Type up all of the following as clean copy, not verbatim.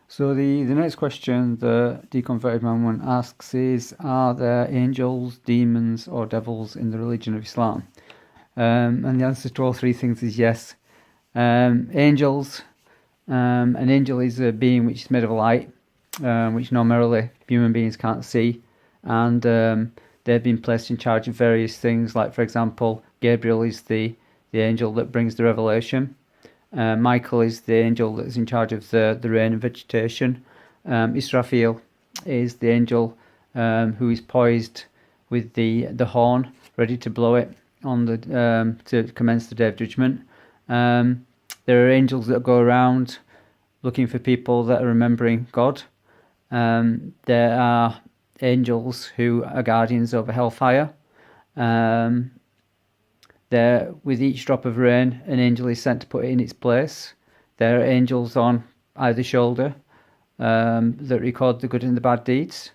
So the next question the deconverted man one asks is, are there angels, demons, or devils in the religion of Islam? And the answer to all three things is yes. Angels. An angel is a being which is made of light, which normally human beings can't see, and they've been placed in charge of various things. Like, for example, Gabriel is the angel that brings the revelation. Michael is the angel that's in charge of the rain and vegetation. Israfil is the angel who is poised with the horn, ready to blow it on the to commence the day of judgment. There are angels that go around looking for people that are remembering God. There are angels who are guardians over hellfire. There, with each drop of rain, an angel is sent to put it in its place. There are angels on either shoulder that record the good and the bad deeds.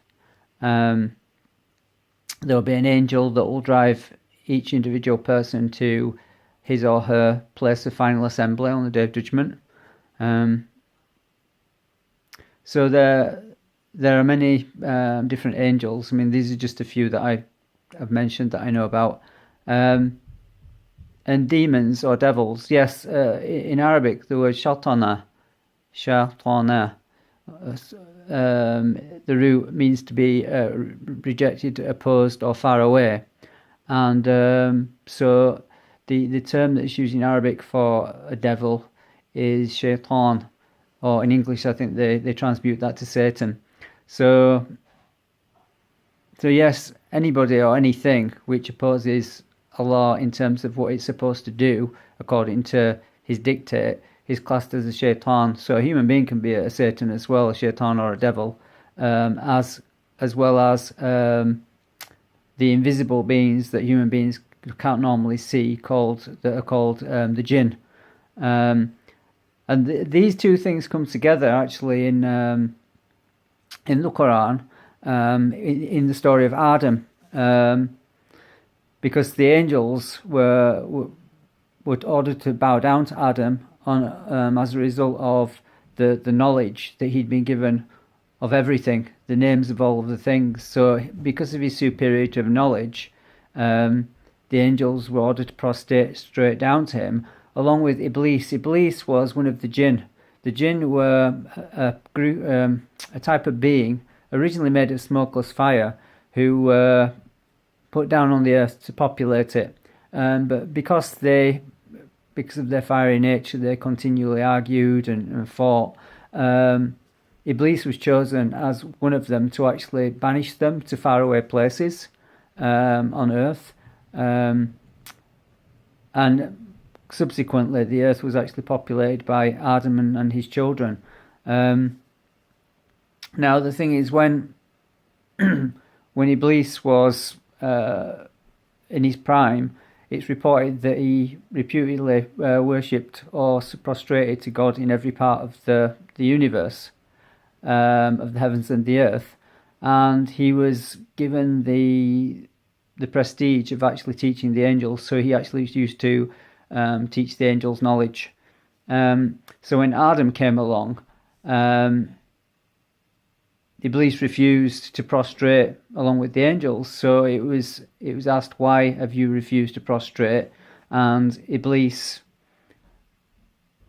There will be an angel that will drive each individual person to his or her place of final assembly on the day of judgment. So there are many different angels. I mean, these are just a few that I have mentioned that I know about. And demons or devils, yes, in Arabic the word shatana, the root means to be rejected, opposed, or far away. And so the term that's used in Arabic for a devil is shaitan, or in English I think they transmute that to Satan. So yes, anybody or anything which opposes Allah in terms of what it's supposed to do according to his dictate is classed as a shaitan. So a human being can be a Satan as well, a shaitan or a devil, as well as the invisible beings that human beings can't normally see, that are called the jinn. And these two things come together actually in the Quran, in the story of Adam, because the angels were ordered to bow down to Adam as a result of the knowledge that he'd been given of everything, the names of all of the things. So because of his superiority of knowledge, the angels were ordered to prostrate straight down to him, along with Iblis. Iblis was one of the jinn. The jinn were a type of being originally made of smokeless fire, who were put down on the earth to populate it. But because of their fiery nature, they continually argued and fought. Iblis was chosen as one of them to actually banish them to faraway places on earth. And subsequently, the earth was actually populated by Adam and his children. Now, the thing is, when Iblis was in his prime, it's reported that he reputedly worshipped or prostrated to God in every part of the universe, of the heavens and the earth, and he was given the prestige of actually teaching the angels. So he actually used to teach the angels knowledge. So when Adam came along, Iblis refused to prostrate along with the angels. So it was asked, why have you refused to prostrate? And Iblis,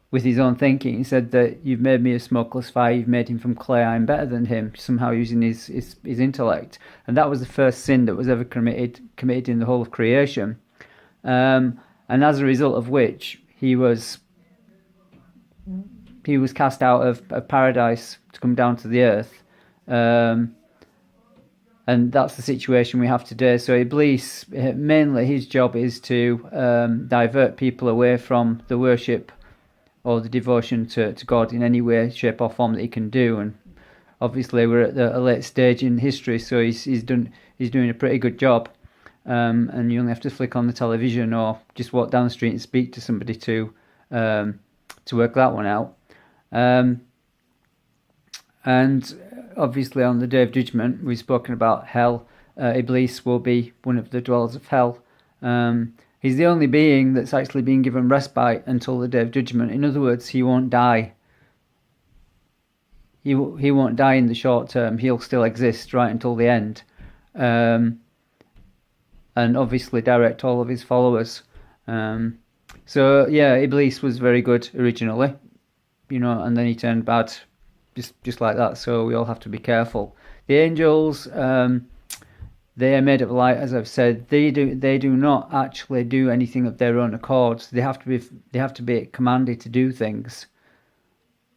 with his own thinking, said that you've made me a smokeless fire, you've made him from clay, I'm better than him, somehow using his intellect. And that was the first sin that was ever committed in the whole of creation. And as a result of which, he was cast out of paradise to come down to the earth. And that's the situation we have today. So Iblis, mainly his job is to divert people away from the worship or the devotion to God in any way, shape or form that he can do. And obviously we're at a late stage in history, so he's doing a pretty good job. And you only have to flick on the television or just walk down the street and speak to somebody to work that one out. And obviously on the Day of Judgment, we've spoken about hell. Iblis will be one of the dwellers of hell. He's the only being that's actually been given respite until the Day of Judgment. In other words, he won't die. he won't die in the short term. He'll still exist right until the end, and obviously direct all of his followers. So yeah, Iblis was very good originally, and then he turned bad, just like that. So we all have to be careful. The angels, they are made of light, as I've said. They do not actually do anything of their own accord. They have to be commanded to do things.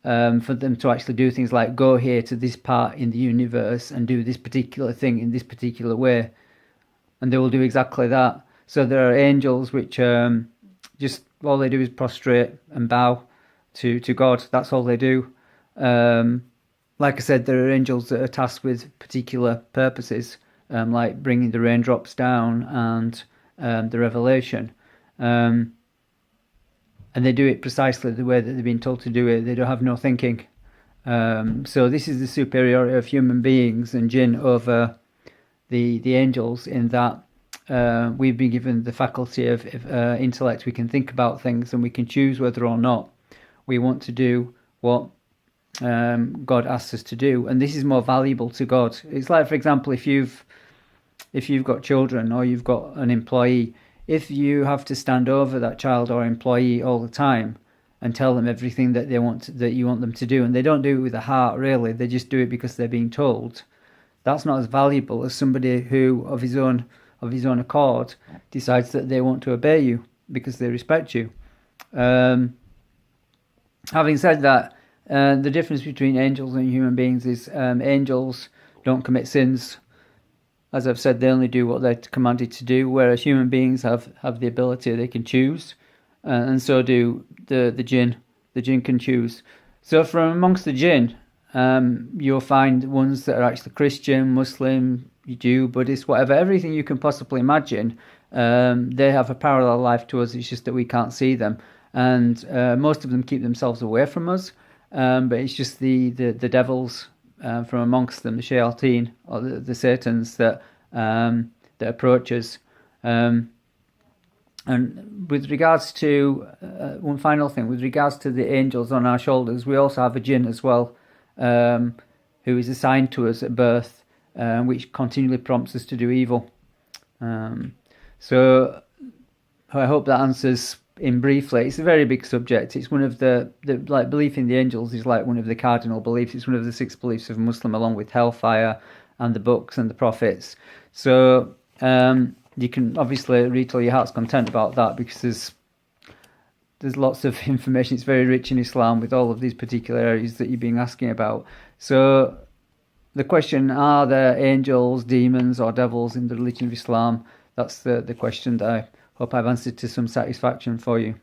For them to actually do things like go here to this part in the universe and do this particular thing in this particular way, and they will do exactly that. So there are angels which just all they do is prostrate and bow to God. That's all they do. Like I said, there are angels that are tasked with particular purposes, like bringing the raindrops down and the revelation. And they do it precisely the way that they've been told to do it. They don't have no thinking. So this is the superiority of human beings and jinn over the angels, in that we've been given the faculty of intellect. We can think about things and we can choose whether or not we want to do what God asks us to do. And this is more valuable to God. It's like, for example, if you've got children or you've got an employee, if you have to stand over that child or employee all the time and tell them everything that you want them to do, and they don't do it with a heart really, they just do it because they're being told, that's not as valuable as somebody who of his own accord decides that they want to obey you because they respect you. Having said that, the difference between angels and human beings is angels don't commit sins. As I've said, they only do what they're commanded to do, whereas human beings have the ability, they can choose, and so do the jinn. The jinn can choose. So from amongst the jinn, you'll find ones that are actually Christian, Muslim, Jew, Buddhist, whatever, everything you can possibly imagine. They have a parallel life to us, it's just that we can't see them. And most of them keep themselves away from us, but it's just the devils from amongst them, the shayateen, or the satans that approach us. And with regards to one final thing, with regards to the angels on our shoulders, we also have a jinn as well, who is assigned to us at birth, which continually prompts us to do evil. So I hope that answers in briefly. It's a very big subject. It's one of the like, belief in the angels is like one of the cardinal beliefs. It's one of the 6 beliefs of a Muslim, along with hellfire and the books and the prophets. So you can obviously read till your heart's content about that, because there's lots of information. It's very rich in Islam with all of these particular areas that you've been asking about. So the question, are there angels, demons or devils in the religion of Islam? That's the question that I hope I've answered to some satisfaction for you.